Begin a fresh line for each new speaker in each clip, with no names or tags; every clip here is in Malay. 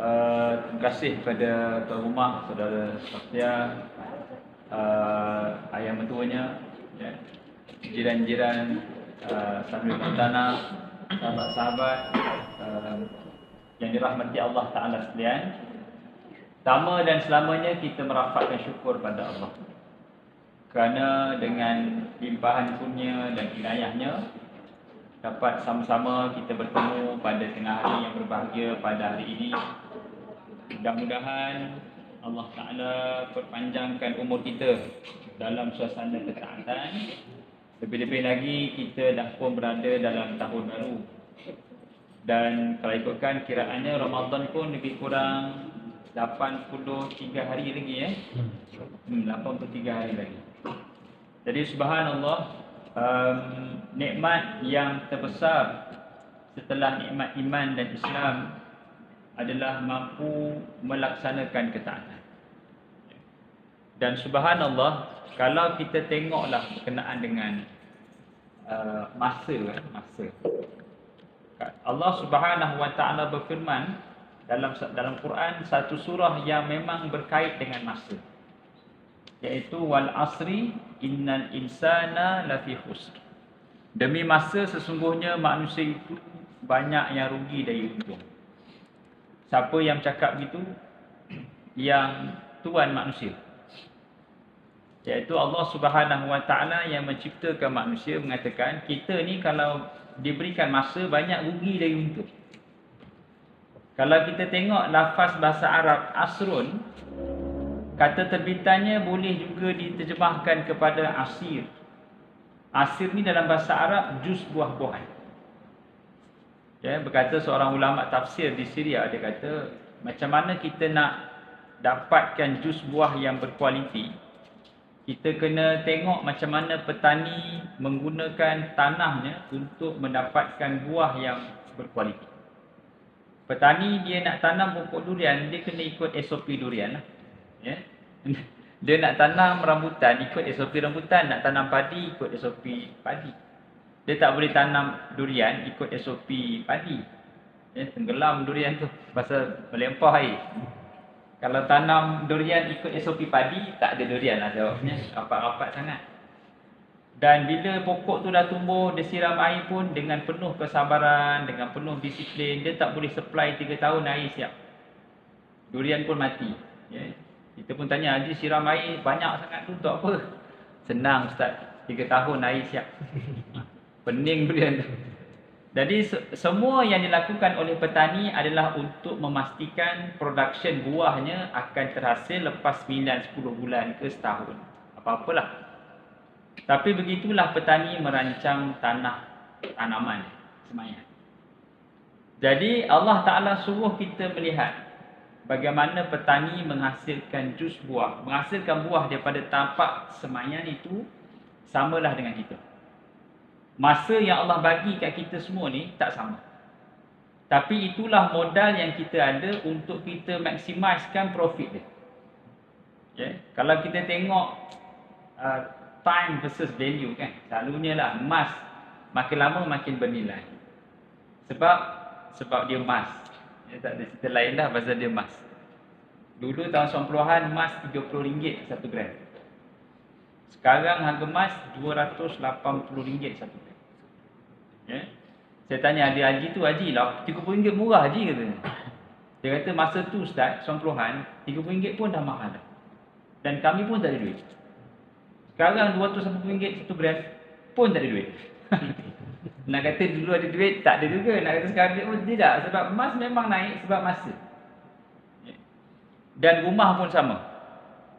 Terima kasih kepada tuan rumah, saudara Sofia, ayah mentuanya, ya, jiran-jiran, sambil tanah, sahabat-sahabat yang dirahmati Allah Ta'ala sekalian. Pertama dan selamanya kita merafakkan syukur pada Allah, kerana dengan limpahan kurnia dan inayahnya dapat sama-sama kita bertemu pada tengah hari yang berbahagia pada hari ini. Mudah-mudahan Allah Ta'ala perpanjangkan umur kita dalam suasana ketaatan. Lebih-lebih lagi kita dah pun berada dalam tahun baru. Dan kalau ikutkan kiraannya Ramadan pun lebih kurang 83 hari lagi 83 hari lagi. Jadi subhanallah, nikmat yang terbesar setelah nikmat iman dan Islam adalah mampu melaksanakan ketaatan. Dan subhanallah, kalau kita tengoklah berkenaan dengan masa. Allah Subhanahu wa taala berfirman dalam Quran satu surah yang memang berkait dengan masa, iaitu wal asri innal insana lafi khusr. Demi masa sesungguhnya manusia itu banyak yang rugi dari untung. Siapa yang cakap gitu? Yang Tuhan manusia, iaitu Allah Subhanahu wa taala yang menciptakan manusia, mengatakan kita ni kalau diberikan masa banyak rugi dari untung. Kalau kita tengok lafaz bahasa Arab asrun, kata terbitannya boleh juga diterjemahkan kepada asir. Asir ni dalam bahasa Arab jus buah-buahan. Ya, berkata seorang ulama tafsir di Syria, dia kata macam mana kita nak dapatkan jus buah yang berkualiti, kita kena tengok macam mana petani menggunakan tanahnya untuk mendapatkan buah yang berkualiti. Petani dia nak tanam pokok durian, dia kena ikut SOP durian lah. Ya. Dia nak tanam rambutan, ikut SOP rambutan. Nak tanam padi, ikut SOP padi. Dia tak boleh tanam durian ikut SOP padi. Ya, tenggelam durian tu pasal melempah air. Kalau tanam durian ikut SOP padi, tak ada durian lah jawabnya. Rapat-rapat sangat. Dan bila pokok tu dah tumbuh, dia siram air pun dengan penuh kesabaran, dengan penuh disiplin. Dia tak boleh supply 3 tahun air siap. Durian pun mati. Ya. Kita pun tanya, Haji siram air banyak sangat tu untuk apa? Senang Ustaz, 3 tahun air siap. Pening durian tu. Jadi semua yang dilakukan oleh petani adalah untuk memastikan production buahnya akan terhasil lepas 9-10 bulan ke setahun. Apa-apalah. Tapi begitulah petani merancang tanaman semaya. Jadi Allah Ta'ala suruh kita melihat bagaimana petani menghasilkan jus buah. Menghasilkan buah daripada tapak semayan itu samalah dengan kita. Masa yang Allah bagi kat kita semua ni tak sama. Tapi itulah modal yang kita ada untuk kita maksimiskan profit dia. Okay? Kalau kita tengok time versus value kan, selalunya lah emas makin lama makin bernilai. Sebab dia emas. Ya, tak ada cerita lain dah pasal dia emas. Dulu tahun 90-an emas RM30 1 gram. Sekarang harga emas RM280 1 gram. Ya. Saya tanya adik Haji tu, Haji lah RM30 murah Haji katanya. Dia kata masa tu Ustaz 90-an RM30 pun dah mahal dah. Dan kami pun tak ada duit. Sekarang RM280 1 gram pun tak ada duit. Nak kata dulu ada duit, tak ada juga. Nak kata sekarang duit pun tidak. Sebab emas memang naik sebab masa. Dan rumah pun sama.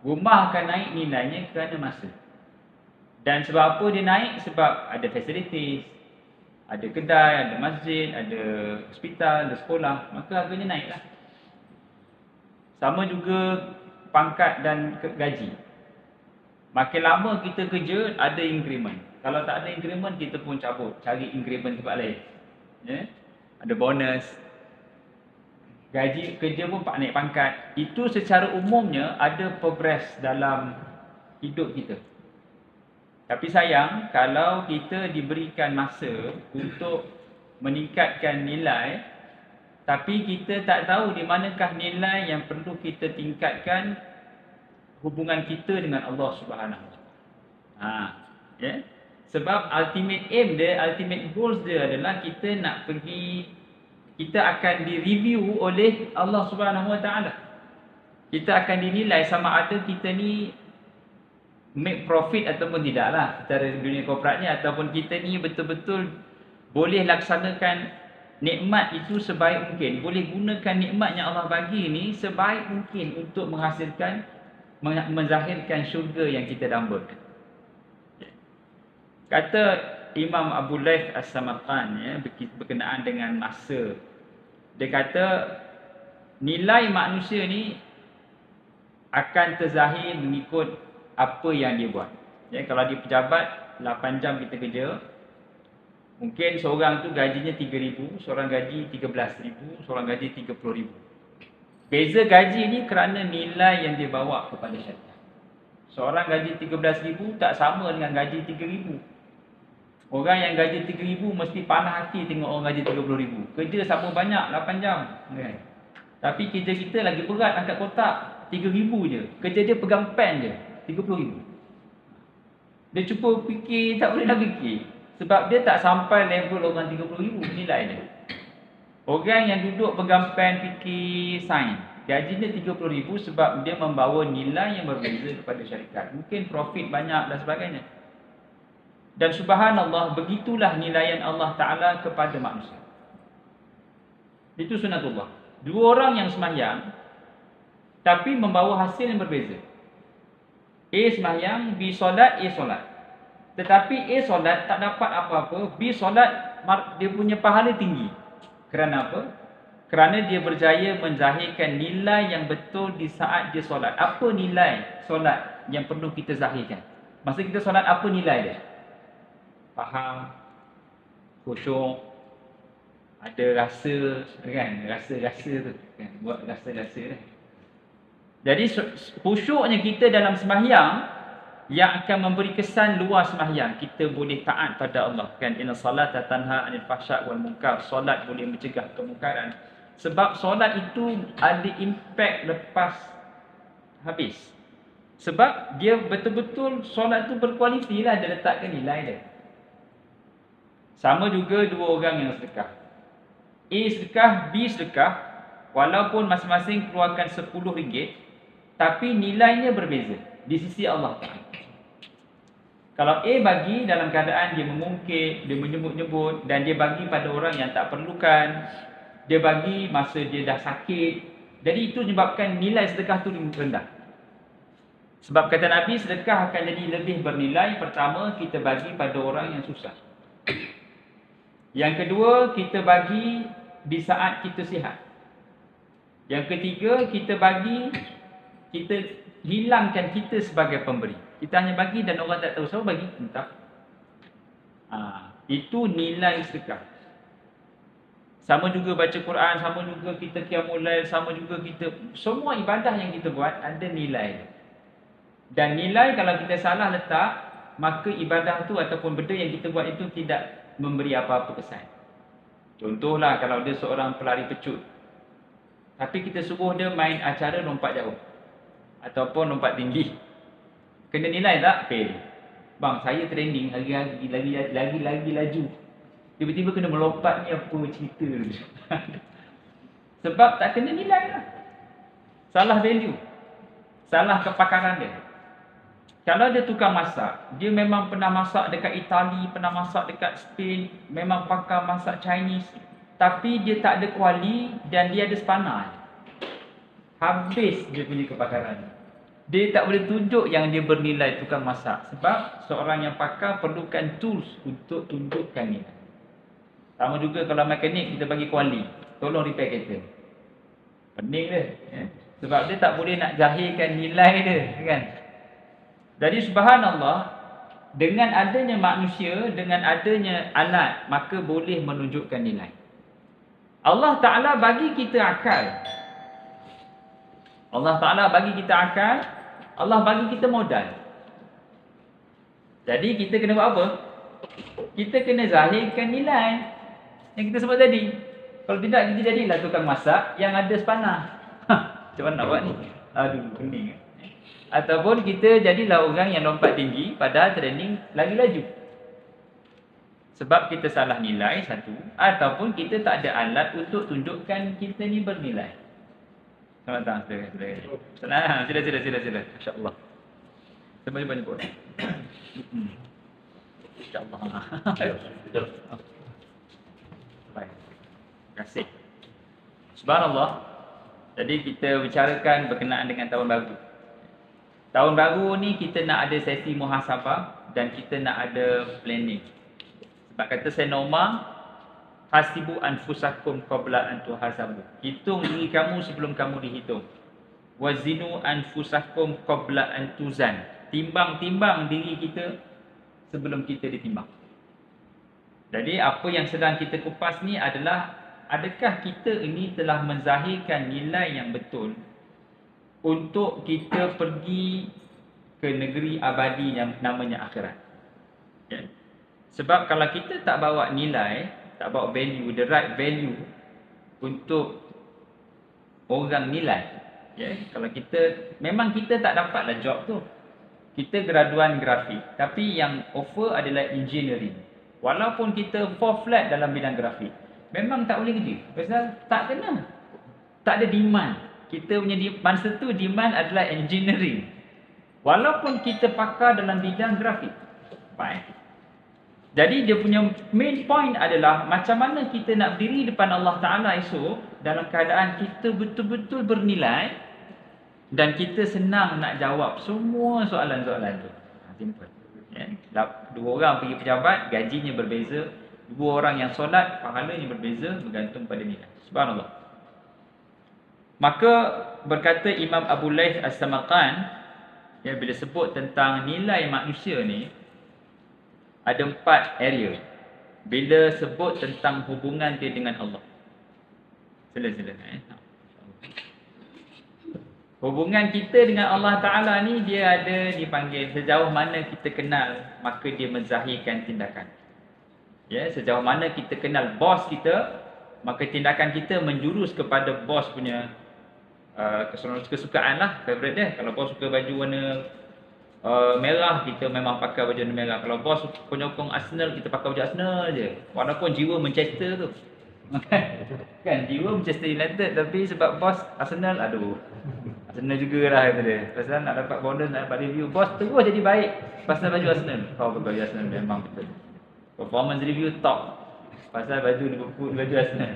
Rumah akan naik nilainya kerana masa. Dan sebab apa dia naik? Sebab ada facilities, ada kedai, ada masjid, ada hospital, ada sekolah. Maka harganya naiklah. Sama juga pangkat dan gaji. Makin lama kita kerja, ada increment. Kalau tak ada increment, kita pun cabut. Cari increment tempat lain. Ya? Ada bonus. Gaji kerja pun naik pangkat. Itu secara umumnya ada progress dalam hidup kita. Tapi sayang, kalau kita diberikan masa untuk meningkatkan nilai, Tapi kita tak tahu di manakah nilai yang perlu kita tingkatkan hubungan kita dengan Allah Subhanahu Wa Taala. Ya. Sebab ultimate aim dia, ultimate goals dia adalah kita nak pergi, kita akan direview oleh Allah Subhanahu Wa Taala. Kita akan dinilai sama ada kita ni make profit ataupun tidak lah secara dunia korporat ni, ataupun kita ni betul-betul boleh laksanakan nikmat itu sebaik mungkin, boleh gunakan nikmat yang Allah bagi ni sebaik mungkin untuk menghasilkan, menzahirkan syurga yang kita dambakan. Kata Imam Abu Layth As-Samarqand, ya, berkenaan dengan masa, dia kata nilai manusia ni akan terzahir mengikut apa yang dia buat. Ya, kalau dia pejabat 8 jam kita kerja, mungkin seorang tu gajinya 3,000, seorang gaji 13,000, seorang gaji 30,000. Beza gaji ni kerana nilai yang dia bawa kepada syarikat. Seorang gaji 13,000 tak sama dengan gaji 3,000. Orang yang gaji 3,000 mesti panah hati tengok orang gaji 30,000. Kerja sama banyak 8 jam, kan? Tapi kerja kita lagi berat angkat kotak 3,000 je. Kerja dia pegang pen je 30,000. Dia cuba fikir, tak boleh nak fikir. Sebab dia tak sampai level orang 30,000 nilai dia. Orang yang duduk pegang pen fikir sains, gajinya 30,000 sebab dia membawa nilai yang berbeza kepada syarikat. Mungkin profit banyak dan sebagainya. Dan subhanallah, begitulah nilaian Allah Ta'ala kepada manusia. Itu sunatullah. Dua orang yang sembahyang tapi membawa hasil yang berbeza. A sembahyang, B solat, A solat. Tetapi A solat tak dapat apa-apa, B solat dia punya pahala tinggi. Kerana apa? Kerana dia berjaya menzahirkan nilai yang betul di saat dia solat. Apa nilai solat yang perlu kita zahirkan? Masa kita solat, apa nilai dia? Faham, khusyuk, ada rasa, kan? Rasa-rasa tu, kan? Buat rasa-rasa kan? Jadi khusyuknya kita dalam sembahyang yang akan memberi kesan luas sembahyang. Kita boleh taat pada Allah, kan? Inna salata tanha 'anil fahsya' wal munkar. Solat boleh mencegah kemungkaran. Sebab solat itu ada impact lepas habis. Sebab dia betul-betul solat tu berkualiti lah, dia letakkan nilai dia. Sama juga dua orang yang sedekah. A sedekah, B sedekah. Walaupun masing-masing keluarkan RM10, tapi nilainya berbeza di sisi Allah. Kalau A bagi dalam keadaan dia mengungkit, dia menyebut-nyebut, dan dia bagi pada orang yang tak perlukan, dia bagi masa dia dah sakit, jadi itu menyebabkan nilai sedekah tu rendah. Sebab kata Nabi, sedekah akan jadi lebih bernilai. Pertama, kita bagi pada orang yang susah. Yang kedua, kita bagi di saat kita sihat. Yang ketiga, kita bagi, kita hilangkan kita sebagai pemberi. Kita hanya bagi dan orang tak tahu. So bagi, entah. Itu nilai sedekah. Sama juga baca Quran, sama juga kita qiyamul lail, sama juga kita, semua ibadah yang kita buat ada nilai. Dan nilai kalau kita salah letak, maka ibadah tu ataupun benda yang kita buat itu tidak memberi apa-apa kesan. Contohlah kalau dia seorang pelari pecut, tapi kita suruh dia main acara lompat jauh ataupun lompat tinggi, kena nilai tak? Fail. Bang, saya training lagi laju, tiba-tiba kena melompat ni, apa cerita tu? Sebab tak kena nilai lah. Salah value, salah kepakaran dia. Kalau dia tukang masak, dia memang pernah masak dekat Itali, pernah masak dekat Spain, memang pakar masak Chinese, tapi dia tak ada kuali dan dia ada spanner. Habis dia punya kepakaran. Dia tak boleh tunjuk yang dia bernilai tukang masak. Sebab seorang yang pakar perlukan tools untuk tunjukkan nilai. Sama juga kalau mekanik, kita bagi kuali, tolong repair kereta. Pening dia. Sebab dia tak boleh nak zahirkan nilai dia, kan? Jadi subhanallah, dengan adanya manusia, dengan adanya alat, maka boleh menunjukkan nilai. Allah Ta'ala bagi kita akal. Allah Ta'ala bagi kita akal, Allah bagi kita modal. Jadi kita kena buat apa? Kita kena zahirkan nilai yang kita sebut tadi. Kalau tidak, kita jadilah tukang masak yang ada sepanah. Macam mana nak buat ni? Aduh, pening. Ataupun kita jadilah orang yang lompat tinggi, padahal training lagi laju. Sebab kita salah nilai satu, ataupun kita tak ada alat untuk tunjukkan kita ni bernilai. Selamat datang, sila. Sila. Masya-Allah. Sampai jumpa ni pun. Insya-Allah. Baik. Terima kasih. Subhanallah. Jadi kita bicarakan berkenaan dengan tahun baru. Tahun baru ni kita nak ada sesi muhasabah dan kita nak ada planning. Sebab kata Sayyidina hasibu anfusakum qabla an tuhasabu. Hitung diri kamu sebelum kamu dihitung. Wazinu anfusakum qabla an tuzan. Timbang-timbang diri kita sebelum kita ditimbang. Jadi apa yang sedang kita kupas ni adalah adakah kita ini telah menzahirkan nilai yang betul untuk kita pergi ke negeri abadi yang namanya akhirat. Okay. Sebab kalau kita tak bawa nilai, tak bawa value, the right value untuk orang nilai. Okay. Kalau kita, memang kita tak dapatlah job tu. Kita graduan grafik, tapi yang offer adalah engineering. Walaupun kita fall flat dalam bidang grafik, memang tak boleh kerja. Pasal tak kena. Tak ada demand. Kita punya masa tu demand adalah engineering. Walaupun kita pakar dalam bidang grafik. Baik. Jadi dia punya main point adalah macam mana kita nak berdiri depan Allah Ta'ala esok dalam keadaan kita betul-betul bernilai dan kita senang nak jawab semua soalan-soalan tu. Simple. Ya. Dua orang pergi pejabat, gajinya berbeza. Dua orang yang solat, pahalanya berbeza bergantung pada nilai. Subhanallah. Maka berkata Imam Abu Laith As-Samarqand, ya, bila sebut tentang nilai manusia ni, ada 4 area. Bila sebut tentang hubungan dia dengan Allah. Sila. Hubungan kita dengan Allah Ta'ala ni dia ada dipanggil sejauh mana kita kenal, maka dia menzahirkan tindakan. Ya, sejauh mana kita kenal bos kita, maka tindakan kita menjurus kepada bos punya kesukaan lah, favorite dia. Kalau bos suka baju warna merah, kita memang pakai baju warna merah. Kalau bos penyokong Arsenal, kita pakai baju Arsenal je. Walaupun jiwa Manchester tu. Kan jiwa Manchester United, tapi sebab bos Arsenal, aduh, Arsenal jugalah kata dia. Pasal nak dapat bonus, nak dapat review, bos terus jadi baik pasal baju Arsenal. Kau pakai baju Arsenal memang betul. Performance review top pasal baju Liverpool, baju Arsenal.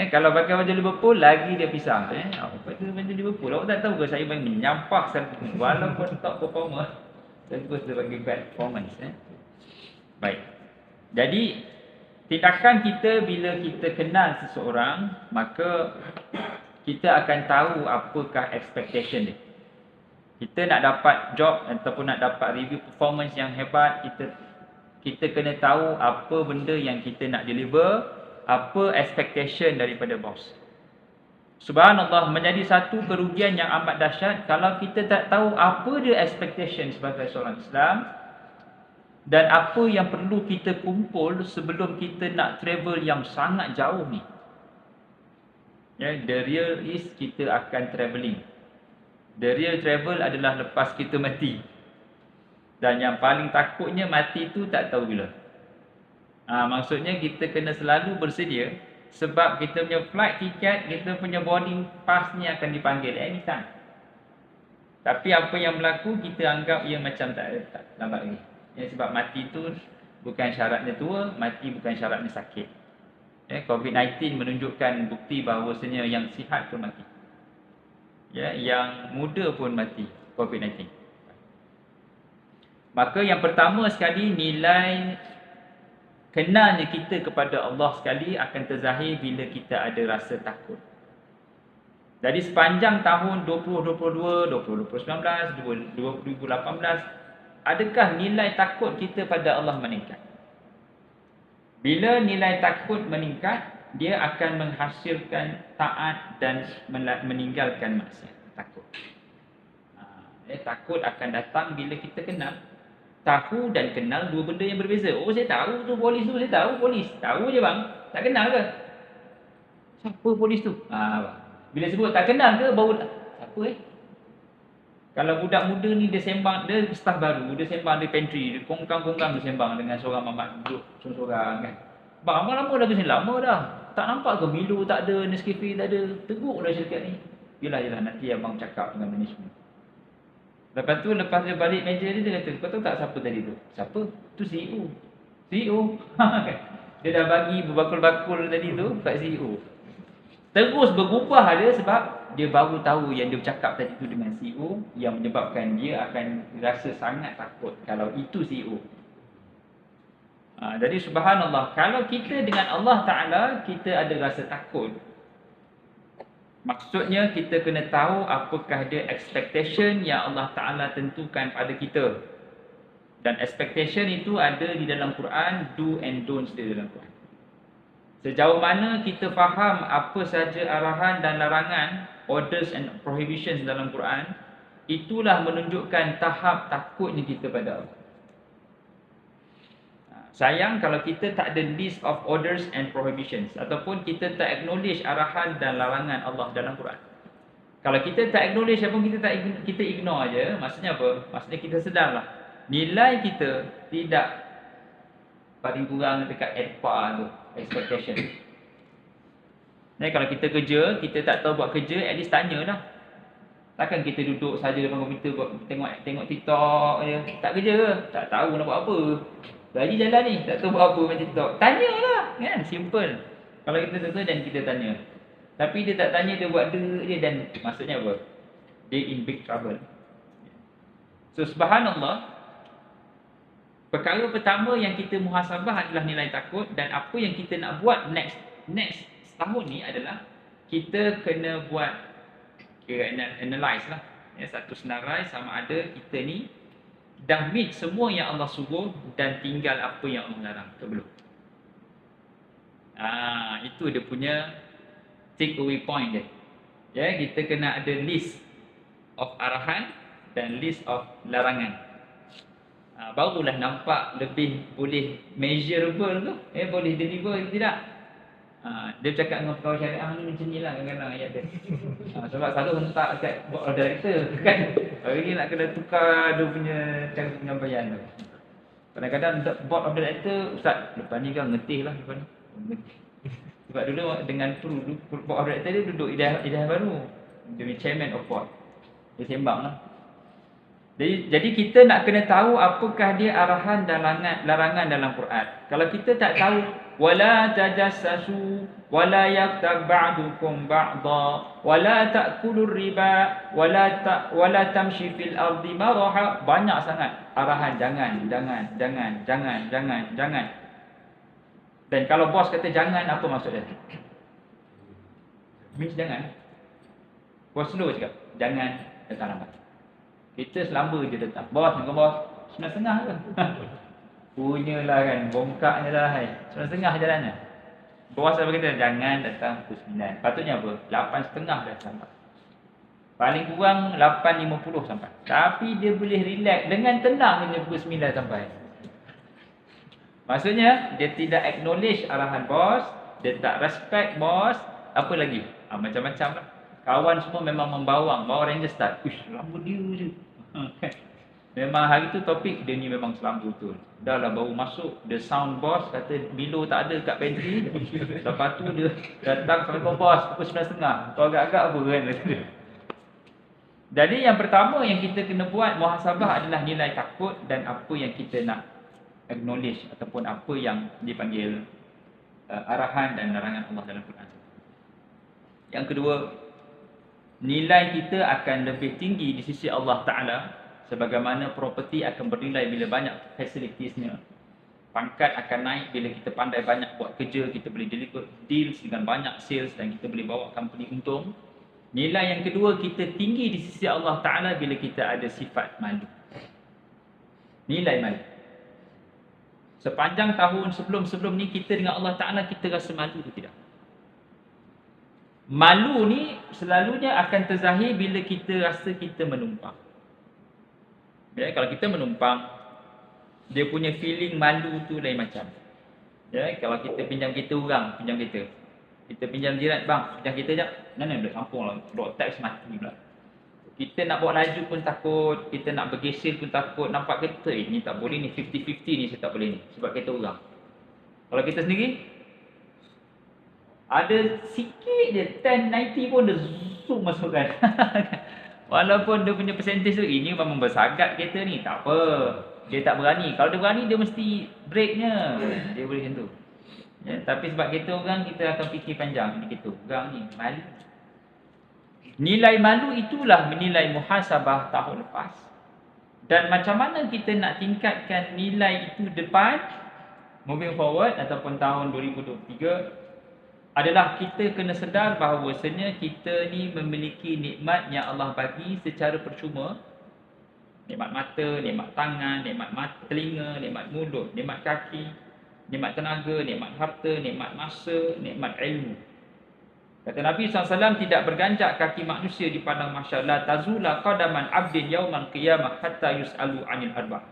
Kalau pakai baju Liverpool lagi dia pisang. Pakai baju Liverpool, awak tak tahu ke saya main menyampah walaupun top performer, terus dia bagi bad performance. Baik. Jadi tindakan kita bila kita kenal seseorang, maka kita akan tahu apakah expectation dia. Kita nak dapat job ataupun nak dapat review performance yang hebat, kita kena tahu apa benda yang kita nak deliver, apa expectation daripada bos. Subhanallah, menjadi satu kerugian yang amat dahsyat kalau kita tak tahu apa dia expectation sebagai seorang Islam dan apa yang perlu kita kumpul sebelum kita nak travel yang sangat jauh ni. Ya, the real is kita akan travelling. The real travel adalah lepas kita mati. Dan yang paling takutnya mati tu tak tahu bila. Maksudnya kita kena selalu bersedia sebab kita punya flight ticket, kita punya boarding pass ni akan dipanggil anytime. Tapi apa yang berlaku kita anggap ia macam tak lambat lagi. Ya, sebab mati tu bukan syaratnya tua, mati bukan syaratnya sakit. COVID-19 menunjukkan bukti bahawasanya yang sihat pun mati. Ya, yang muda pun mati COVID-19. Maka yang pertama sekali, nilai kenalnya kita kepada Allah sekali akan terzahir bila kita ada rasa takut. Jadi sepanjang tahun 2022, 2019, 2018, adakah nilai takut kita pada Allah meningkat? Bila nilai takut meningkat, dia akan menghasilkan taat dan meninggalkan maksiat. Takut. Takut akan datang bila kita kenal. Tahu dan kenal dua benda yang berbeza. Oh, saya tahu tu polis tu, saya tahu polis. Tahu je bang, tak kenal ke? Siapa polis tu? Bila sebut tak kenal ke baru siapa Kalau budak muda ni dia sembang, dia staff baru, dia sembang di pantry, dia kongkang-kongkang dia sembang dengan seorang mamat duduk sorang-sorang kan. Bang, lama dah kesini, lama dah. Tak nampak ke Milo tak ada, Nescafe tak ada. Teruk dah syarikat ni. Yelah, nanti abang cakap dengan management. Lepas dia balik meja dia kata, kau tahu tak siapa tadi tu? Siapa? Tu CEO. CEO? Dia dah bagi berbakul-bakul tadi tu kat CEO. Terus berubah dia sebab dia baru tahu yang dia bercakap tadi tu dengan CEO yang menyebabkan dia akan rasa sangat takut kalau itu CEO. Jadi subhanallah, kalau kita dengan Allah Ta'ala kita ada rasa takut, maksudnya kita kena tahu apakah dia expectation yang Allah Ta'ala tentukan pada kita. Dan expectation itu ada di dalam Quran, do and don'ts di dalam Quran. Sejauh mana kita faham apa saja arahan dan larangan, orders and prohibitions dalam Quran, itulah menunjukkan tahap takutnya kita pada Allah. Sayang kalau kita tak ada list of orders and prohibitions ataupun kita tak acknowledge arahan dan larangan Allah dalam Quran. Kalau kita tak acknowledge ataupun kita ignore aja, maksudnya apa? Maksudnya kita sedarlah nilai kita tidak paling kurang dekat at par tu, expectation. Kalau kita kerja, kita tak tahu buat kerja, at least tanyalah. Takkan kita duduk saja depan komputer tengok TikTok je, tak kerja ke? Tak tahu nak buat apa. Gaji jalan ni, tak tahu buat apa macam TikTok. Tanyalah, kan? Simple. Kalau kita tak tahu dan kita tanya. Tapi dia tak tanya, dia buat je dan maksudnya apa? Dia in big trouble. So subhanallah, perkara pertama yang kita muhasabah adalah nilai takut, dan apa yang kita nak buat next setahun ni adalah kita kena buat analyse lah. Satu senarai sama ada kita ni dah meet semua yang Allah suruh dan tinggal apa yang Allah larang ke belum. Itu dia punya take away point dia. Kita kena ada list of arahan dan list of larangan. Barulah nampak lebih boleh measurable tu, boleh deliver tidak. Dia bercakap dengan pegawai syariah ni macam ni lah kadang-kadang ayat dia. Sebab selalu hentak kat board of director kan. Hari ni nak kena tukar dia punya cara penyampaian tu. Kadang-kadang board of director, Ustaz lepas ni kan ngetih lah lepas ni. Sebab dulu dengan board of director dia duduk idah baru. Dia punya chairman of board. Dia sembang lah. Jadi kita nak kena tahu apakah dia arahan dan larangan dalam Quran. Kalau kita tak tahu, wala tajassasu wala yaktab ba'dukum ba'dha wala ta'kulur riba wala tamshi fil ardi maraha, banyak sangat arahan jangan. Dan kalau bos kata jangan, apa maksud dia? Means jangan. Bos slow cakap, jangan datang lambat. Kita selamba je datang. Bos, dengan bos 9.30 ke? Punyalah kan, bongkaknya lah. 9.30 jalannya. Bos apa kata, jangan datang pukul 9. Patutnya apa? 8.30 dah sampai. Paling kurang 8.50 sampai. Tapi dia boleh relax dengan tenang pukul 9 sampai. Maksudnya, dia tidak acknowledge arahan bos, dia tak respect bos. Apa lagi? Macam-macam lah. Kawan semua memang membawang, bawa Ranger start. Uish, lama dia je. Memang hari tu topik dia ni memang selamba betul. Dah lah baru masuk, the sound boss kata Milo tak ada kat pantry. Lepas tu dia datang Assalamualaikum bos, pukul 9.30. Kau agak-agak apa kan? Jadi yang pertama yang kita kena buat muhasabah adalah nilai takut dan apa yang kita nak acknowledge ataupun apa yang dipanggil arahan dan larangan Allah dalam Quran. Yang kedua, nilai kita akan lebih tinggi di sisi Allah Ta'ala sebagaimana property akan bernilai bila banyak fasilitiesnya. Pangkat akan naik bila kita pandai banyak buat kerja, kita boleh deliver deals dengan banyak sales dan kita boleh bawa company untung. Nilai yang kedua kita tinggi di sisi Allah Ta'ala bila kita ada sifat malu. Nilai malu. Sepanjang tahun sebelum ni kita dengan Allah Ta'ala kita rasa malu ke tidak? Malu ni selalunya akan terzahir bila kita rasa kita menumpang. Kalau kita menumpang, dia punya feeling malu tu lain macam. Kalau kita pinjam kereta orang, Kita pinjam jiran, bang, pinjam kita jap. Mana boleh kampung lah, dok tax mati pula. Kita nak bawa laju pun takut, kita nak bergeser pun takut. Nampak kereta, ni tak boleh ni, 50-50 ni saya tak boleh ni. Sebab kereta orang. Kalau kita sendiri, ada sikit je, 10-90 pun dia zoom masukkan. Walaupun dia punya percentage tu, ini memang bersagat kereta ni, tak apa. Dia tak berani. Kalau dia berani, dia mesti breaknya. Dia boleh macam tu. Ya, tapi sebab kita orang, kita akan fikir panjang. Ini kita orang ni, malu. Nilai malu itulah menilai muhasabah tahun lepas. Dan macam mana kita nak tingkatkan nilai itu depan, moving forward ataupun tahun 2023, adalah kita kena sedar bahawasanya kita ni memiliki nikmat yang Allah bagi secara percuma. Nikmat mata, nikmat tangan, nikmat telinga, nikmat mulut, nikmat kaki, nikmat tenaga, nikmat harta, nikmat masa, nikmat ilmu. Kata Nabi SAW, tidak berganjak kaki manusia di padang mahsyar. La tazula qadaman abdin yaumal qiyamah hatta yus'alu 'anil arba'.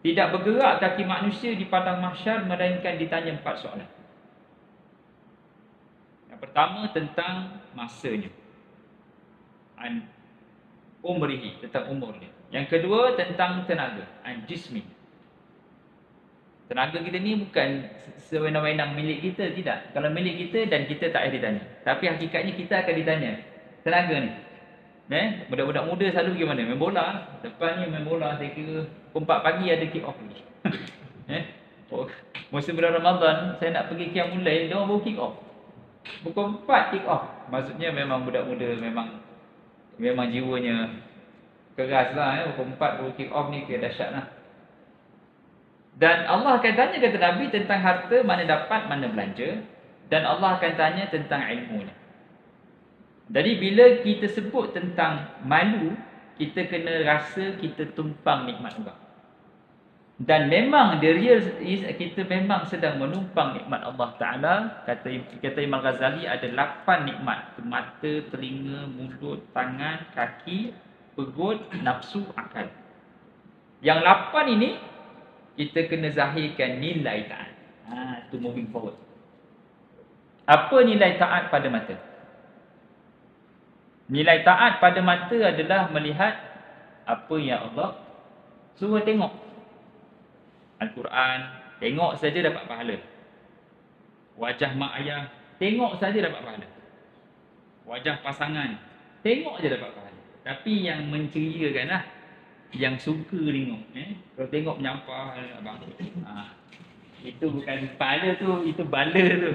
Tidak bergerak kaki manusia di padang mahsyar melainkan ditanya 4 soalan. Yang pertama tentang masanya. An umrihi, tentang umurnya. Yang kedua tentang tenaga, an jismi. Tenaga kita ni bukan sewenang-wenang milik kita, tidak. Kalau milik kita dan kita tak payah ditanya. Tapi hakikatnya kita akan ditanya. Tenaga ni. Budak-budak muda selalu pergi mana? Main bola. Lepas ni main bola, saya kira pukul 4 pagi ada kick off lagi. Musim bulan Ramadan, saya nak pergi qiyamul lail, dia orang baru kick off. Pukul 4 kick off. Maksudnya memang budak muda memang jiwanya keras lah. Pukul 4 baru kick off ni kira dahsyat lah. Dan Allah akan tanya, kata Nabi, tentang harta, mana dapat, mana belanja. Dan Allah akan tanya tentang ilmunya. Jadi bila kita sebut tentang malu, kita kena rasa kita tumpang nikmat Allah. Dan memang the real is, kita memang sedang menumpang nikmat Allah Ta'ala. Kata Imam Ghazali, ada 8 nikmat. Mata, telinga, mulut, tangan, kaki, perut, nafsu, akal. Yang 8 ini kita kena zahirkan nilai taat. Itu moving forward. Apa nilai taat pada mata? Nilai taat pada mata adalah melihat apa yang Allah suruh tengok. Al-Quran, tengok saja dapat pahala. Wajah mak ayah, tengok saja dapat pahala. Wajah pasangan, tengok saja dapat pahala. Tapi yang menceriakan lah, yang suka tengok. Kalau tengok menyampah, abang. Itu bukan pahala tu, itu bala tu.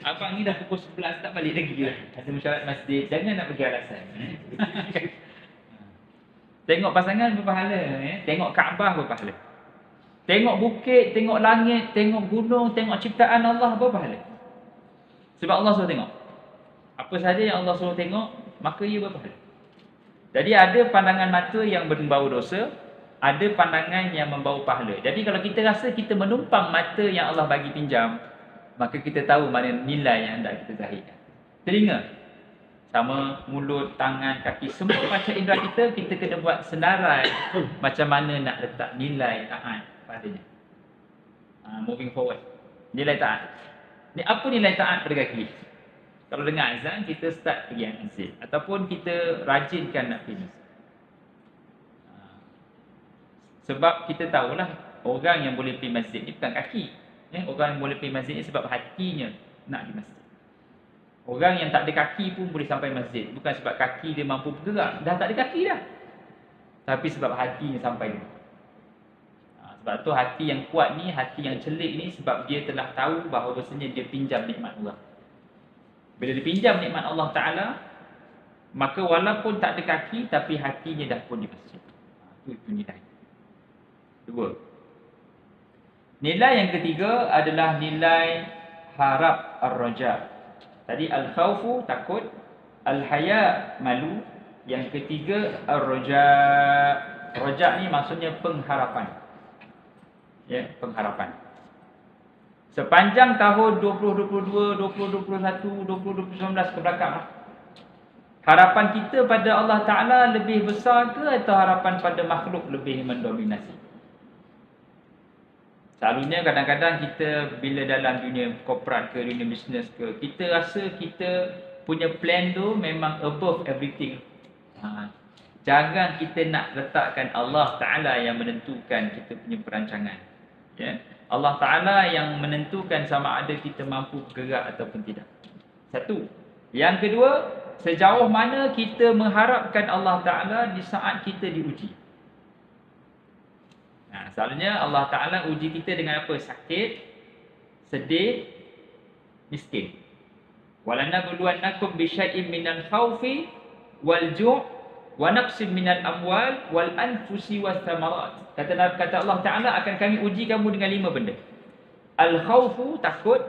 Abang ni dah pukul 11 tak balik lagi lah. Ada mesyuarat masjid, jangan nak pergi alasan. Tengok pasangan berpahala, tengok Kaabah berpahala. Tengok bukit, tengok langit, tengok gunung, tengok ciptaan Allah berpahala. Sebab Allah suruh tengok. Apa sahaja yang Allah suruh tengok, maka ia berpahala. Jadi ada pandangan mata yang berbau dosa, ada pandangan yang membawa pahala. Jadi kalau kita rasa kita menumpang mata yang Allah bagi pinjam, maka kita tahu mana nilai yang hendak kita zahirkan. Telinga, sama mulut, tangan, kaki, semua macam indera kita kena buat senarai macam mana nak letak nilai taat padanya. Moving forward, nilai taat. Ni apa nilai taat pada kaki? Kalau dengar azan, kita start pergi masjid. Ataupun kita rajinkan nak pergi masjid. Sebab kita tahulah, orang yang boleh pergi masjid ni bukan kaki. Orang yang boleh pergi masjid ni sebab hatinya nak pergi masjid. Orang yang tak ada kaki pun boleh sampai masjid. Bukan sebab kaki dia mampu bergerak. Dah tak ada kaki dah. Tapi sebab hatinya sampai dulu. Sebab tu hati yang kuat ni, hati yang celik ni, sebab dia telah tahu bahawa bahawasanya dia pinjam nikmat Allah. Bila dipinjam nikmat Allah Ta'ala, maka walaupun tak ada kaki, tapi hatinya dah pun di masjid. Itu nilai. 2. Nilai yang ketiga adalah nilai harap ar-raja. Tadi al-khawfu, takut. Al-haya, malu. Yang ketiga ar-raja. Raja ni maksudnya pengharapan. Pengharapan. Sepanjang tahun 2022, 2021, 2019 ke belakang, harapan kita pada Allah Ta'ala lebih besar ke atau harapan pada makhluk lebih mendominasi? Selalunya kadang-kadang kita bila dalam dunia korporat ke dunia bisnes ke, kita rasa kita punya plan tu memang above everything. Jangan kita nak letakkan Allah Ta'ala yang menentukan kita punya perancangan. Ya? Allah Ta'ala yang menentukan sama ada kita mampu bergerak ataupun tidak. Satu. Yang kedua, sejauh mana kita mengharapkan Allah Ta'ala di saat kita diuji. Selalunya Allah Ta'ala uji kita dengan apa? Sakit, sedih, miskin. وَلَنَبْلُوَنَّكُمْ بِشَيْءٍ مِنَ الْخَوْفِ وَالْجُوعِ وَنَقْصٍ مِنَ الْأَمْوَالِ وَالْأَنْفُسِ وَالثَّمَرَاتِ. Kata Allah Ta'ala, akan kami uji kamu dengan 5 benda. Al-khawfu, takut.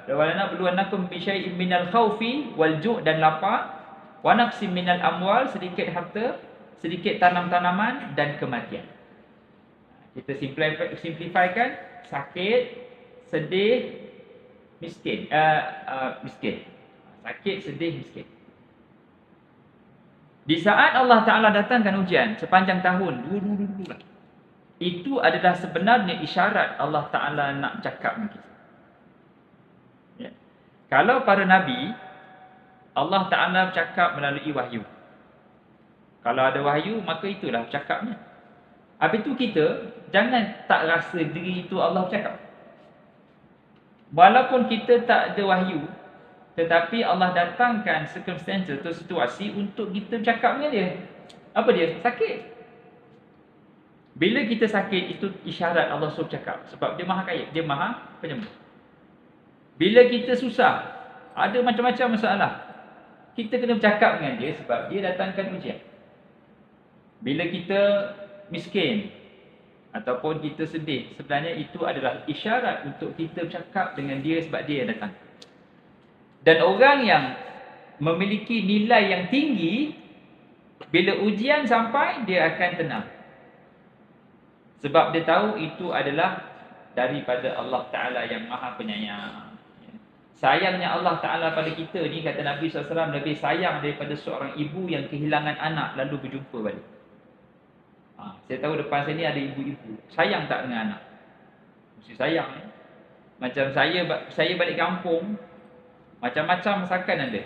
وَلَنَبْلُوَنَّكُمْ بِشَيْءٍ مِنَ الْخَوْفِ وَالْجُوعِ, dan lapar. وَنَقْصٍ مِنَ الْأَمْوَالِ, sedikit harta, sedikit tanam-tanaman, dan kematian. Kita simplifikan, sakit, sedih, miskin. Miskin. Sakit, sedih, miskin. Di saat Allah Ta'ala datangkan ujian sepanjang tahun, dulu lah, itu adalah sebenarnya isyarat Allah Ta'ala nak cakap dengan kita. Ya. Kalau para Nabi, Allah Ta'ala bercakap melalui wahyu. Kalau ada wahyu, maka itulah cakapnya. Habis itu kita, jangan tak rasa diri itu Allah bercakap. Walaupun kita tak ada wahyu, tetapi Allah datangkan circumstance atau situasi untuk kita bercakap dengan dia. Apa dia? Sakit. Bila kita sakit, itu isyarat Allah suruh cakap. Sebab dia maha kaya, dia maha penyembuh. Bila kita susah, ada macam-macam masalah, kita kena bercakap dengan dia sebab dia datangkan ujian. Bila kita miskin ataupun kita sedih, sebenarnya itu adalah isyarat untuk kita bercakap dengan dia sebab dia yang datang. Dan orang yang memiliki nilai yang tinggi, bila ujian sampai, dia akan tenang. Sebab dia tahu itu adalah daripada Allah Ta'ala yang maha penyayang. Sayangnya Allah Ta'ala pada kita ni, kata Nabi SAW, lebih sayang daripada seorang ibu yang kehilangan anak lalu berjumpa balik. Saya tahu depan saya ni ada ibu-ibu, sayang tak dengan anak? Mesti sayang. Macam saya balik kampung, macam-macam masakan ada.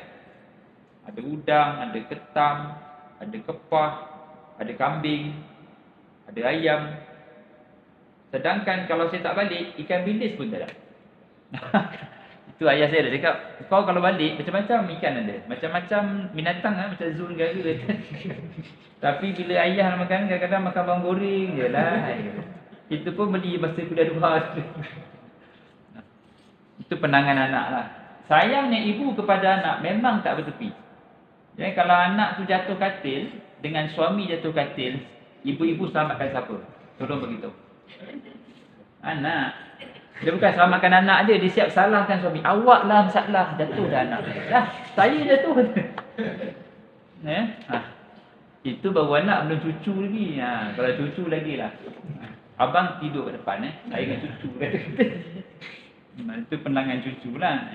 Ada udang, ada ketam, ada kepah, ada kambing, ada ayam. Sedangkan kalau saya tak balik, ikan bilis pun tak ada. Itu ayah saya dah cakap, kau kalau balik, macam-macam ikan ada. Macam-macam binatang, macam zoo negara. Tapi bila ayah nak makan, kadang-kadang makan bawang goreng je lah. Kita pun beli masa kuda dua. Itu penangan anak lah. Sayangnya ibu kepada anak memang tak bertepi. Jadi kalau anak tu jatuh katil, dengan suami jatuh katil, ibu-ibu selamatkan siapa? Tolong beritahu. Anak. Dia bukan selamatkan anak je, dia siap salahkan suami. Awak lah masalah, jatuh dah anak. Dah, saya jatuh. Itu baru anak, belum cucu lagi. Kalau cucu lagi lah. Abang tidur kat depan, saya dengan cucu. Itu penangan cucu lah.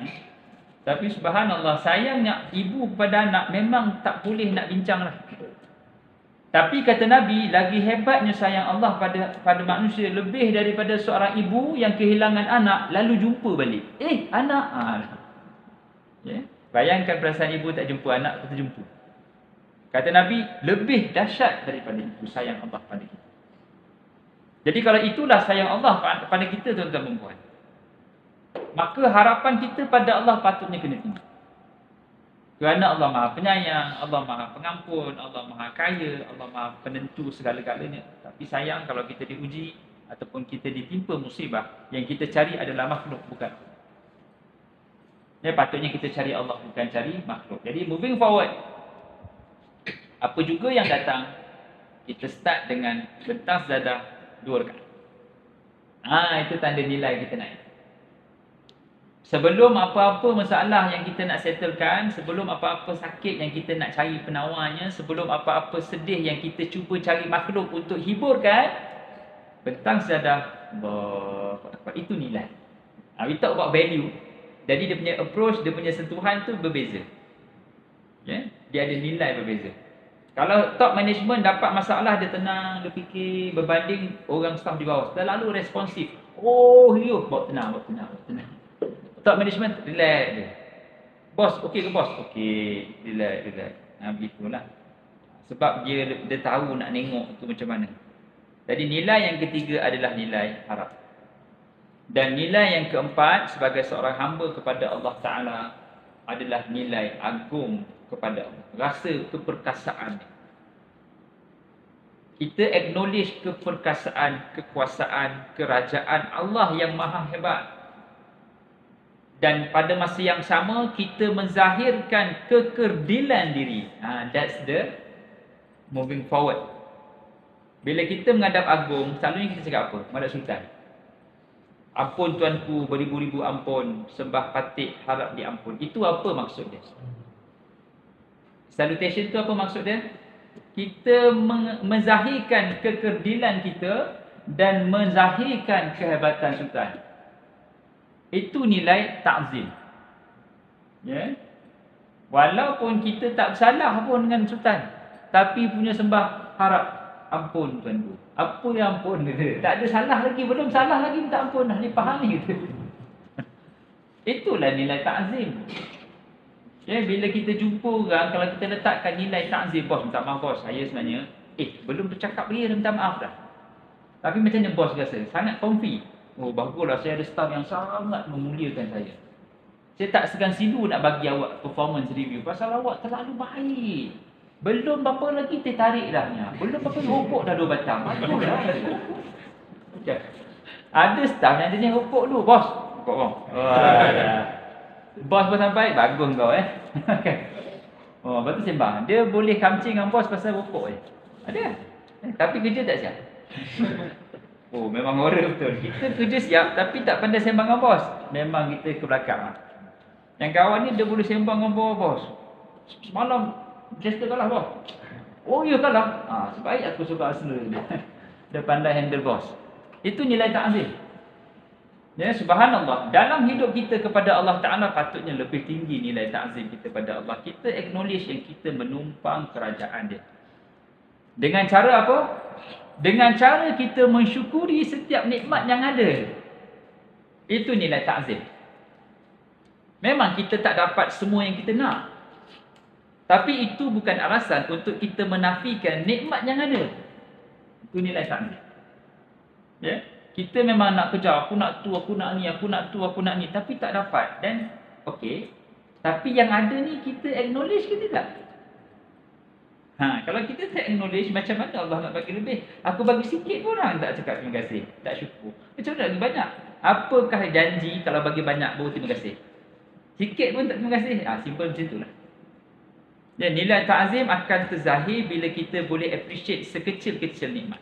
Tapi subhanallah, sayangnya ibu kepada anak memang tak boleh nak bincang lah. Tapi kata Nabi, lagi hebatnya sayang Allah pada manusia lebih daripada seorang ibu yang kehilangan anak lalu jumpa balik. Anak. Bayangkan perasaan ibu tak jumpa anak, kita jumpa. Kata Nabi, lebih dahsyat daripada itu sayang Allah pada kita. Jadi kalau itulah sayang Allah pada kita, tuan-tuan dan puan, maka harapan kita pada Allah patutnya kena tinggi. Kerana Allah maha penyayang, Allah maha pengampun, Allah maha kaya, Allah maha penentu segala-galanya. Tapi sayang kalau kita diuji ataupun kita ditimpa musibah, yang kita cari adalah makhluk, bukan. Patutnya kita cari Allah, bukan cari makhluk. Jadi moving forward, apa juga yang datang, kita start dengan bentas dadah 2 rakaat. Itu tanda nilai kita naik. Sebelum apa-apa masalah yang kita nak settlekan, sebelum apa-apa sakit yang kita nak cari penawarnya, sebelum apa-apa sedih yang kita cuba cari makhluk untuk hiburkan, bentang sajadah Allah. Itu nilai. We talk about value. Jadi dia punya approach, dia punya sentuhan tu berbeza. Dia ada nilai berbeza. Kalau top management dapat masalah, dia tenang, dia fikir berbanding orang staff di bawah. Terlalu responsif. Oh, hiup, bawa tenang, bawa tenang, bawa tenang. Top management, relax je. Bos, okey ke bos? Okey, relax, relax. Begitulah. Sebab dia tahu nak tengok tu macam mana. Jadi nilai yang ketiga adalah nilai harap. Dan nilai yang keempat sebagai seorang hamba kepada Allah Ta'ala adalah nilai agung kepada Allah. Rasa keperkasaan. Kita acknowledge keperkasaan, kekuasaan, kerajaan Allah yang maha hebat. Dan pada masa yang sama kita menzahirkan kekerdilan diri. That's the moving forward. Bila kita menghadap agung, selalunya kita cakap apa? Menghadap sultan. Ampun tuanku, beribu-ribu ampun, sembah patik, harap diampun. Itu apa maksud dia? Salutation tu apa maksud dia? Kita menzahirkan kekerdilan kita dan menzahirkan kehebatan sultan. Itu nilai ta'zim. Ya. Walaupun kita tak bersalah pun dengan sultan, tapi punya sembah harap ampun tuanku. Apa yang ampun dia? Tak ada salah lagi, belum salah lagi minta ampun dah, dipahami gitu. Itulah nilai ta'zim. Ya, bila kita jumpa orang, kalau kita letakkan nilai ta'zim, bos minta maaf bos, saya sebenarnya belum bercakap lagi dah minta maaf dah. Tapi macam mana bos rasa? Sangat comfy. Oh baguslah, saya ada staff yang sangat memuliakan saya. Saya tak segan silu nak bagi awak performance review pasal awak terlalu baik. Belum berapa lagi tertarik dahnya. Belum berapa hopok dah 2 batang. Ada staff yang jenis hopok dulu, bos. Hopok bang. Bos pun sampai, bagus kau Oh, lepas tu sembang. Dia boleh kamcing dengan bos pasal hopok Ada. Tapi kerja tak siap. Oh, memang horror betul. Kita kerja siap tapi tak pandai sembang dengan bos. Memang kita ke belakang. Yang kawan ni dia boleh sembang dengan bos. Semalam Leicester kalah bos. Oh ya kalah. Sebaik aku suka Arsenal dia. Dia pandai handle bos. Itu nilai ta'zim. Ya, subhanallah. Dalam hidup kita kepada Allah Ta'ala patutnya lebih tinggi nilai ta'zim kita pada Allah. Kita acknowledge yang kita menumpang kerajaan dia. Dengan cara apa? Dengan cara kita mensyukuri setiap nikmat yang ada. Itu nilai ta'zim. Memang kita tak dapat semua yang kita nak. Tapi itu bukan alasan untuk kita menafikan nikmat yang ada. Itu nilai ta'zim. Ya? Kita memang nak kejar, aku nak tu, aku nak ni, aku nak tu, aku nak ni, tapi tak dapat. Dan okey, tapi yang ada ni kita acknowledge ke tidak? Kalau kita tak acknowledge, macam mana Allah nak bagi lebih? Aku bagi sikit pun orang tak cakap terima kasih, tak syukur. Macam mana lagi banyak? Apakah janji kalau bagi banyak baru terima kasih? Sikit pun tak terima kasih. Simple macam itulah. Dan nilai ta'zim akan terzahir bila kita boleh appreciate sekecil-kecil nikmat.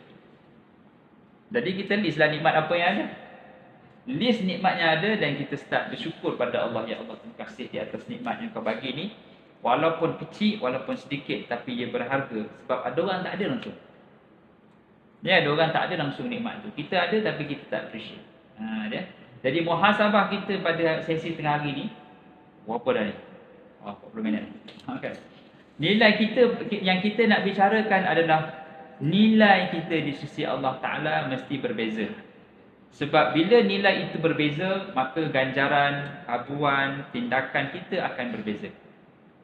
Jadi kita listlah nikmat apa yang ada. List nikmat yang ada dan kita start bersyukur pada Allah. Ya Allah, terima kasih di atas nikmat yang kau bagi ni. Walaupun kecil, walaupun sedikit, tapi ia berharga. Sebab ada orang tak ada langsung. Ya, ada orang tak ada langsung nikmat tu. Kita ada tapi kita tak appreciate. Dia. Jadi muhasabah kita pada sesi tengah hari ni, berapa dah ni? 40 minit. Okay. Nilai kita yang kita nak bicarakan adalah nilai kita di sisi Allah Ta'ala mesti berbeza. Sebab bila nilai itu berbeza, maka ganjaran, habuan, tindakan kita akan berbeza.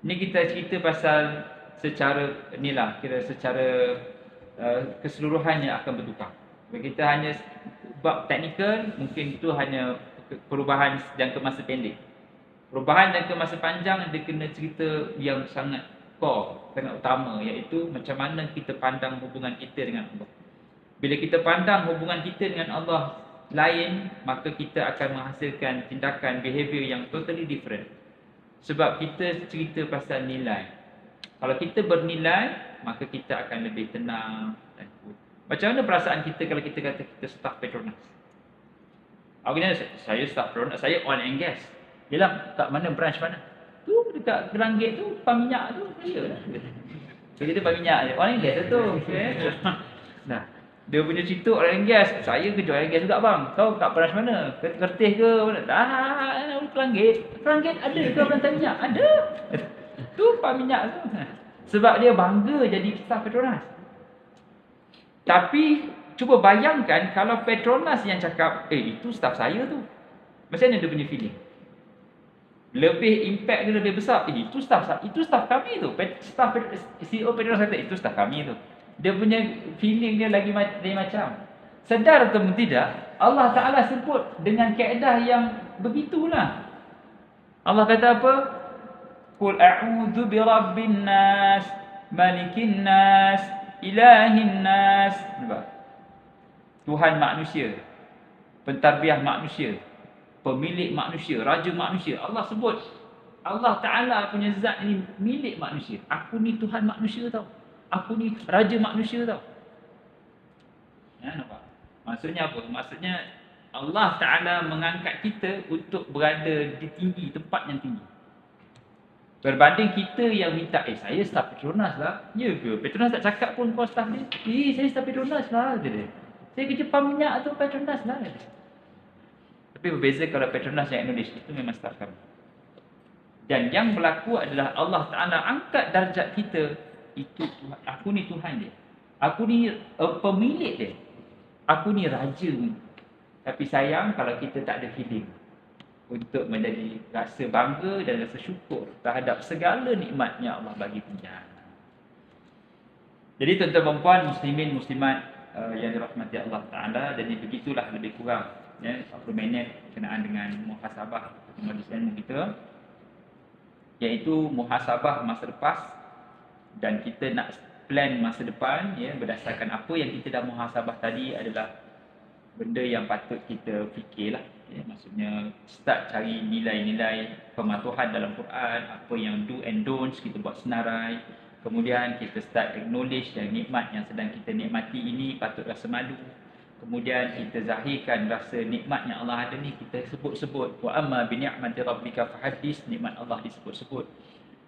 Ni kita cerita pasal secara kira secara keseluruhannya akan bertukar. Kalau kita hanya bab teknikal, mungkin itu hanya perubahan jangka masa pendek. Perubahan jangka masa panjang dia kena cerita yang sangat core, sangat utama, iaitu macam mana kita pandang hubungan kita dengan Allah. Bila kita pandang hubungan kita dengan Allah lain, maka kita akan menghasilkan tindakan behavior yang totally different. Sebab kita cerita pasal nilai. Kalau kita bernilai, maka kita akan lebih tenang dan cool. Macam mana perasaan kita kalau kita kata kita staff Petronas? Aku kata, saya staff Petronas, saya oil and gas. Yelah, kat mana branch mana? Tu dekat Gelanggit tu, pam minyak tu, saya lah. So kita pam minyak je, oil and gas tu. Okay. Nah, dia punya cerita oil and gas, saya kerja oil and gas juga bang. Kau kat branch mana? Kertih ke? Gelanggit. Gelanggit ada ke branch minyak? Ada. Tu pam minyak tu. Sebab dia bangga jadi staf Petronas. Tapi cuba bayangkan kalau Petronas yang cakap, itu staf saya tu. Macam mana dia punya feeling? Lebih impact dia lebih besar. Itu staf kami tu. Staf CEO Petronas kata itu staf kami tu. Dia punya feeling dia lagi macam. Sedar atau tidak, Allah Taala sebut dengan kaedah yang begitulah. Allah kata apa? Qul a'udzu birabbin nas, malikin nas, ilahin nas. Nampak? Tuhan manusia, pentadbiah manusia, pemilik manusia, raja manusia. Allah sebut, Allah Ta'ala punya zat ni milik manusia. Aku ni Tuhan manusia tau. Aku ni raja manusia tau. Ya, nampak? Maksudnya apa? Maksudnya Allah Ta'ala mengangkat kita untuk berada di tinggi, tempat yang tinggi. Berbanding kita yang minta, saya staf Petronas lah. Ya ke? Petronas tak cakap pun kau staf dia. Saya staf Petronas lah. Dia. Saya kerja pam minyak atau Petronas lah. Tapi berbeza kalau Petronas yang Indonesia, itu memang staf kami. Dan yang berlaku adalah Allah Ta'ala angkat darjat kita. Itu Tuhan. Aku ni Tuhan dia. Aku ni pemilik dia. Aku ni raja ni. Tapi sayang kalau kita tak ada feeling untuk menjadi rasa bangga dan rasa syukur terhadap segala nikmat yang Allah bagi punya. Jadi tuan-tuan dan puan, muslimin muslimat yang dirahmati Allah Ta'ala, jadi begitulah lebih kurang ya 40 minit berkenaan dengan muhasabah majlis ilmu kita, iaitu muhasabah masa lepas, dan kita nak plan masa depan ya, berdasarkan apa yang kita dah muhasabah tadi adalah benda yang patut kita fikirlah. Ya, maksudnya start cari nilai-nilai pematuhan dalam Quran, apa yang do and don'ts, kita buat senarai. Kemudian kita start acknowledge yang nikmat yang sedang kita nikmati ini patut rasa malu. Kemudian kita zahirkan rasa nikmat yang Allah ada ni, kita sebut-sebut. Wa amma bi ni'mati rabbika fahaddis, nikmat Allah disebut-sebut.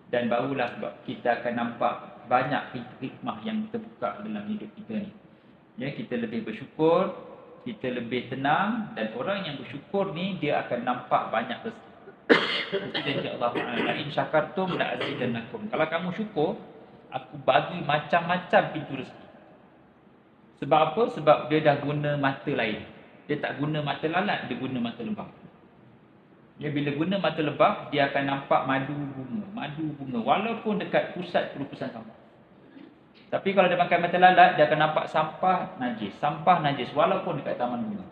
Dan barulah kita akan nampak banyak hikmah yang terbuka dalam hidup kita ni. Ya, kita lebih bersyukur, kita lebih tenang, dan orang yang bersyukur ni dia akan nampak banyak rezeki. Itu janji Allah Ta'ala. La in syakartum la azidannakum. Kalau kamu syukur, aku bagi macam-macam pintu rezeki. Sebab apa? Sebab dia dah guna mata lain. Dia tak guna mata lalat, dia guna mata lebah. Ya, bila guna mata lebah, dia akan nampak madu bunga. Walaupun dekat pusat perupusan sampah. Tapi kalau dia makan mata lalat, dia akan nampak sampah najis walaupun dekat taman bunga.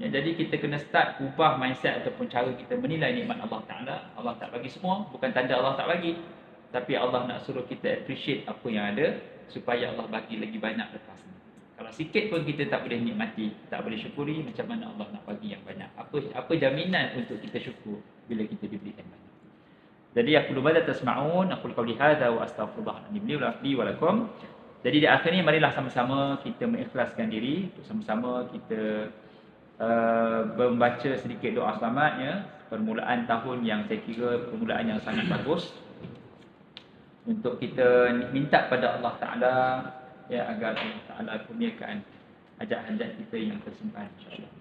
Ya, jadi kita kena start ubah mindset ataupun cara kita menilai nikmat Allah Ta'ala. Allah tak bagi semua, bukan tanda Allah tak bagi. Tapi Allah nak suruh kita appreciate apa yang ada, supaya Allah bagi lagi banyak lepas ni. Kalau sikit pun kita tak boleh nikmati, tak boleh syukuri, macam mana Allah nak bagi yang banyak? Apa jaminan untuk kita syukur bila kita diberikan banyak? Jadi aku lupa tasma'un, aku qauli hadza wa astaghfirullah li wa lakum. Jadi di akhir ni marilah sama-sama kita mengikhlaskan diri, untuk sama-sama kita membaca sedikit doa selamatnya, permulaan tahun yang saya kira permulaan yang sangat bagus. Untuk kita minta pada Allah Ta'ala ya, agar Allah Ta'ala kurniakan hajat-hajat kita yang tersimpan, insya-Allah.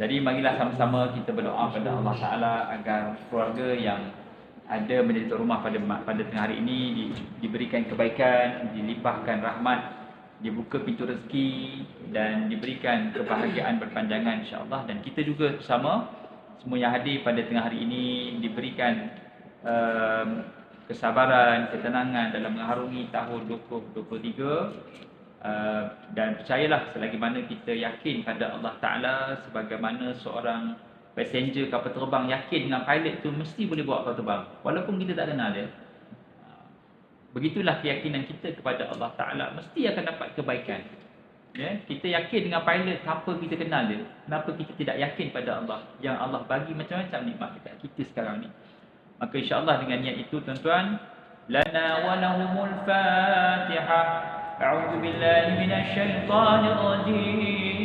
Jadi marilah sama-sama kita berdoa pada Allah Ta'ala agar keluarga yang ada menjadi tuan rumah pada tengah hari ini diberikan kebaikan, dilimpahkan rahmat, dibuka pintu rezeki dan diberikan kebahagiaan berpanjangan, insya-Allah. Dan kita juga bersama semua yang hadir pada tengah hari ini diberikan kesabaran, ketenangan dalam mengharungi tahun 2023. Dan percayalah, selagi mana kita yakin pada Allah Ta'ala, sebagaimana seorang passenger kapal terbang yakin dengan pilot tu mesti boleh bawa kapal terbang walaupun kita tak kenal dia. Begitulah keyakinan kita kepada Allah Ta'ala, mesti akan dapat kebaikan. Ya, kita yakin dengan pilot tanpa kita kenal dia. Kenapa kita tidak yakin pada Allah yang Allah bagi macam-macam nikmat dekat kita sekarang ni? Maka insya-Allah dengan niat itu tuan-tuan, lana wa lahumul Fatihah. A'udzu billahi minasy syaithanir rajim.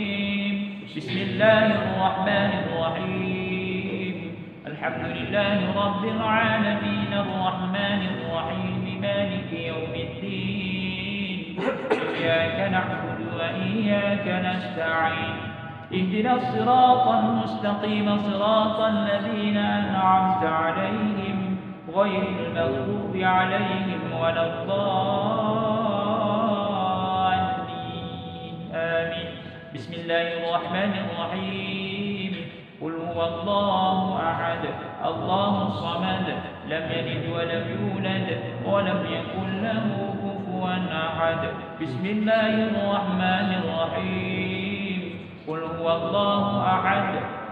Bismillahirrahmanirrahim. Alhamdulillahi rabbil alamin, arrahmanir rahim, maliki yaumiddin. Iyyaka na'budu wa iyyaka nasta'in. Ihdinas siratal mustaqim, siratal ladzina an'amta 'alaihim غير المغضوب عليهم ولا الضالين آمين. بسم الله الرحمن الرحيم. قل هو الله أحد الله الصمد لم يلد ولم يولد ولم يكن له كفوا أحد. بسم الله الرحمن الرحيم. قل هو الله أحد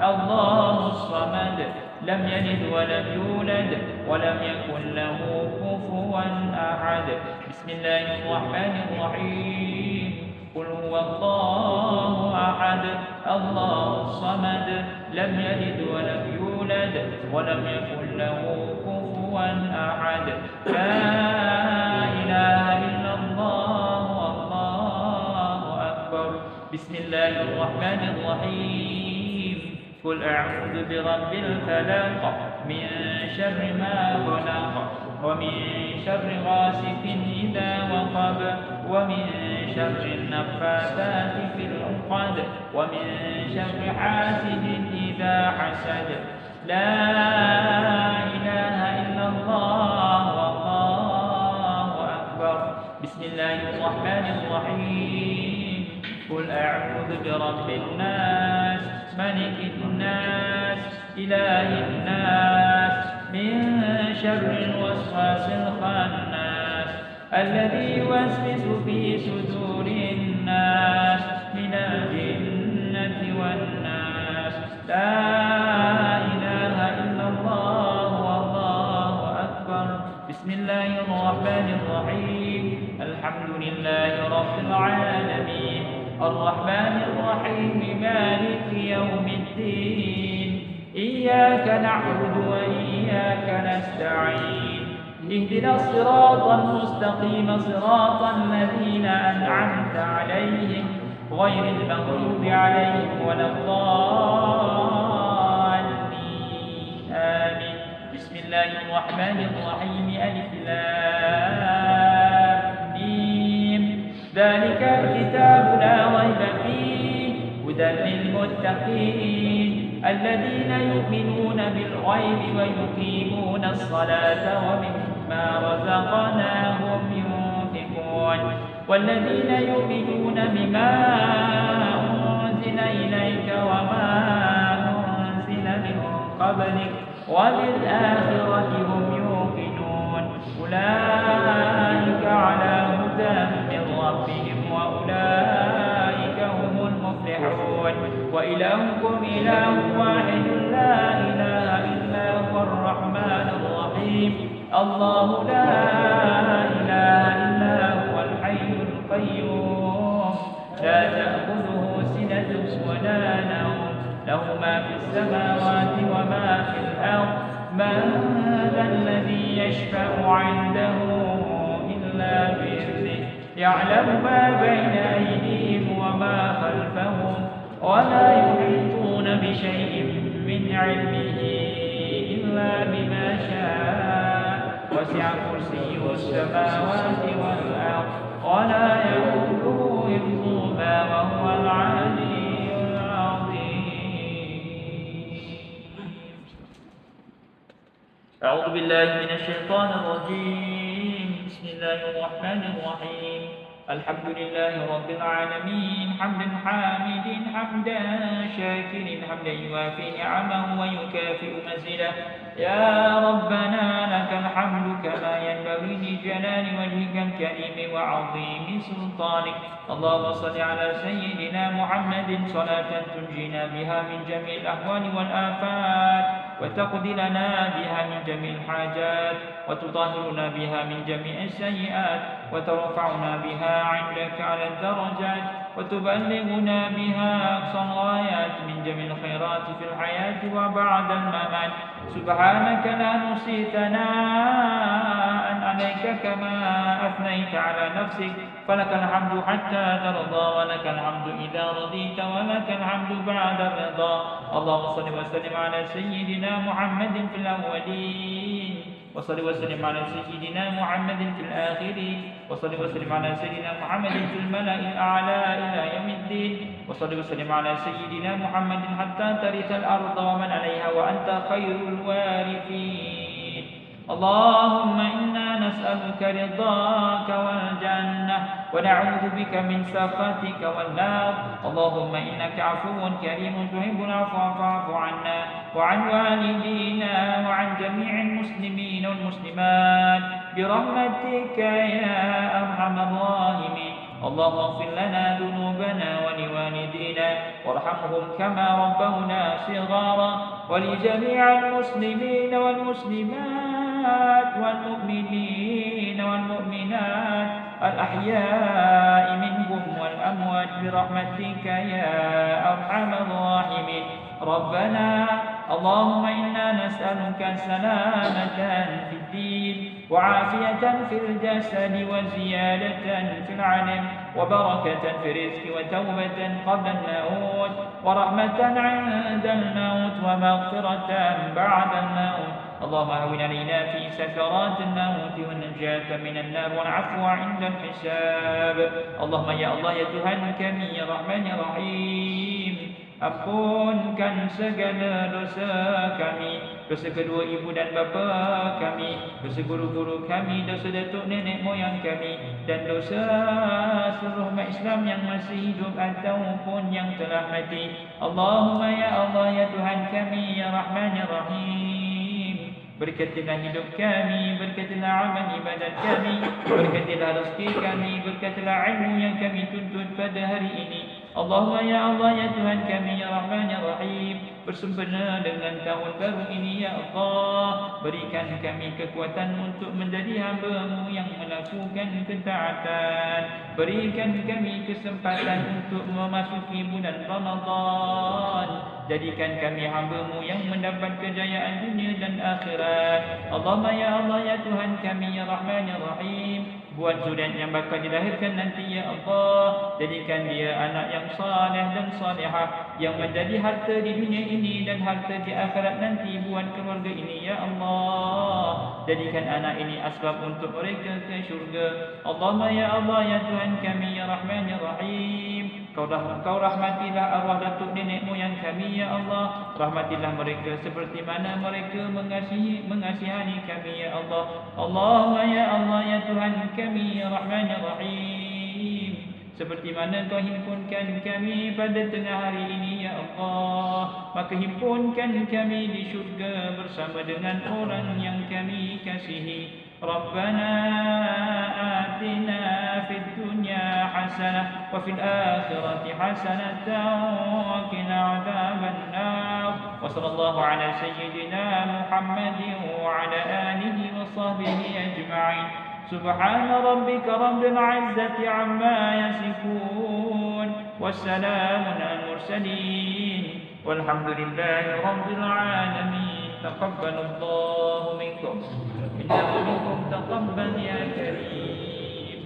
الله الصمد لم يلد ولم يولد ولم يكن له كفوا أحد. بسم الله الرحمن الرحيم. قل هو الله أحد الله الصمد لم يلد ولم يولد ولم يكن له كفوا أحد. لا إله إلا الله والله أكبر. بسم الله الرحمن الرحيم. قل أعوذ برب الفلق من شر ما خلق ومن شر غاسق إذا وقب ومن شر النفاثات في العقد ومن شر حاسد إذا حسد. لا إله إلا الله والله أكبر. بسم الله الرحمن الرحيم. قل أعوذ برب الناس ملك الناس إله الناس من شر الوسواس الخناس الذي يوسوس في صدور الناس من الجنة والناس. لا إله إلا الله والله أكبر. بسم الله الرحمن الرحيم. الحمد لله رب العالمين الرحمن الرحيم مالك يوم الدين. إياك نعبد وإياك نستعين. اهدنا الصراط المستقيم صراط الذين أنعمت عليهم غير المغضوب عليهم ولا الضالين آمين. بسم الله الرحمن الرحيم. ألف لام ميم. ذلك الكتاب لا ريب فيه هدى للمتقين الذين يؤمنون بالغيب ويقيمون الصلاة ومما رزقناهم ينفقون والذين يؤمنون بما أنزل إليك وما أنزل من قبلك وبالآخرة هم يوقنون. أولئك على هدى من ربهم وأولئك هم المفلحون. وإلهكم إله واحد لا إله إلا هو الرحمن الرحيم. الله لا إله إلا هو الحي القيوم لا تأخذه سنة ولا نوم له ما في السماوات وما في الأرض. من ذا الذي يشفع عنده إلا بإذنه يعلم ما بين أيديهم وما خلفهم ولا يحيطون بشيء من علمه إلا بما شاء. وسع كرسيه السماوات والأرض ولا يؤوده حفظهما وهو العلي العظيم. أعوذ بالله من الشيطان الرجيم. بسم الله الرحمن الرحيم. الحمد لله رب العالمين حمدا حامد حمدا شاكر حمدا يوافي نعمه ويكافئ مزيده. يا ربنا لك الحمد كما ينبغي لجلال وجهك الكريم وعظيم سلطانك. اللهم صل على سيدنا محمد صلاة تنجينا بها من جميع الأهوال والآفات وتقضي لنا بها من جميع الحاجات وتطهرنا بها من جميع السيئات وترفعنا بها عندك على الدرجات وتبلغنا بها أقصى الغايات من جميع الخيرات في الحياة وبعد الممات. سبحانك لا نحصي ثناء عليك كما أثنيت على نفسك فلك الحمد حتى ترضى ولك الحمد إذا رضيت ولك الحمد بعد الرضا. اللهم صل وسلم على سيدنا محمد في الأولين وصل وسلم على سيدنا محمد في الآخرين وصل وسلم على سيدنا محمد في الملأ الأعلى إلى يوم الدين وصل وسلم على سيدنا محمد حتى ترث الأرض ومن عليها وأنت خير الوارثين. اللهم إنا نسألك رضاك والجنة ونعوذ بك من سخطك والنار. اللهم إنك عفو كريم تحب العفو فاعف عنا وعن والدينا وعن جميع المسلمين والمسلمات برحمتك يا أرحم الراحمين. اللهم اغفر لنا ذنوبنا ولوالدينا وارحمهم كما ربونا صغارا ولجميع المسلمين والمسلمات والمؤمنين والمؤمنات الأحياء منهم والأموات برحمتك يا أرحم الراحمين. ربنا اللهم إنا نسألك سلامة في الدين وعافية في الجسد وزيادة في العلم وبركة في الرزق وتوبة قبل الموت ورحمة عند الموت ومغفرة بعد الموت. اللهم هون علينا في سكرات الموت والنجاة من النار والعفو عند الحساب. اللهم يا الله ya Tuhan kami ya Rahman ya Rahim, ampunkan segala dosa kami, dosa kedua ibu dan bapa kami, dosa guru-guru kami, dosa datuk nenek moyang kami, dan dosa seluruh umat Islam yang masih hidup ataupun yang telah mati. Allahumma ya Allah ya Tuhan kami ya Rahman ya Rahim, berkatilah hidup kami, berkatilah amal ibadat kami, berkatilah rezeki kami, berkatilah ilmu yang kami tuntut pada hari ini. Allahumma ya Allah ya Tuhan kami ya Rahman ya Rahim, bersempena dengan tahun baru ini ya Allah, berikan kami kekuatan untuk menjadi hamba-Mu yang melakukan ketaatan, berikan kami kesempatan untuk memasuki bulan Ramadan, jadikan kami hamba-Mu yang mendapat kejayaan dunia dan akhirat. Allahumma ya Allah ya Tuhan kami ya Rahman ya Rahim, buat zuriat yang bakal dilahirkan nanti ya Allah, jadikan dia anak yang saleh dan salihah yang menjadi harta di dunia ini dan harta di akhirat nanti buat keluarga ini ya Allah. Jadikan anak ini asbab untuk mereka ke syurga. Allahumma ya Allah ya Tuhan kami ya Rahman ya Rahim, Kau rahmatilah arwah datuk nenek moyang kami ya Allah, rahmatilah mereka seperti mana mereka mengasihani kami ya Allah. Allahumma ya Allah ya Tuhan kami ya Rahman ya Rahim, seperti mana Kau himpunkan kami pada tengah hari ini ya Allah, maka himpunkan kami di syurga bersama dengan orang yang kami kasihi. Rabbana atina fid dunya hasanah wa fil akhirati hasanatan wa qina adzaban nar. Wa sallallahu ala sayyidina Muhammadin wa ala alihi wa sahbihi ajma'in. Subhana rabbika rabbil izzati amma yasifun, wassalamun alal mursalin, walhamdulillahi rabbil alamin. Taqabbalallahu minkum innahu minkum taqabbal ya karim.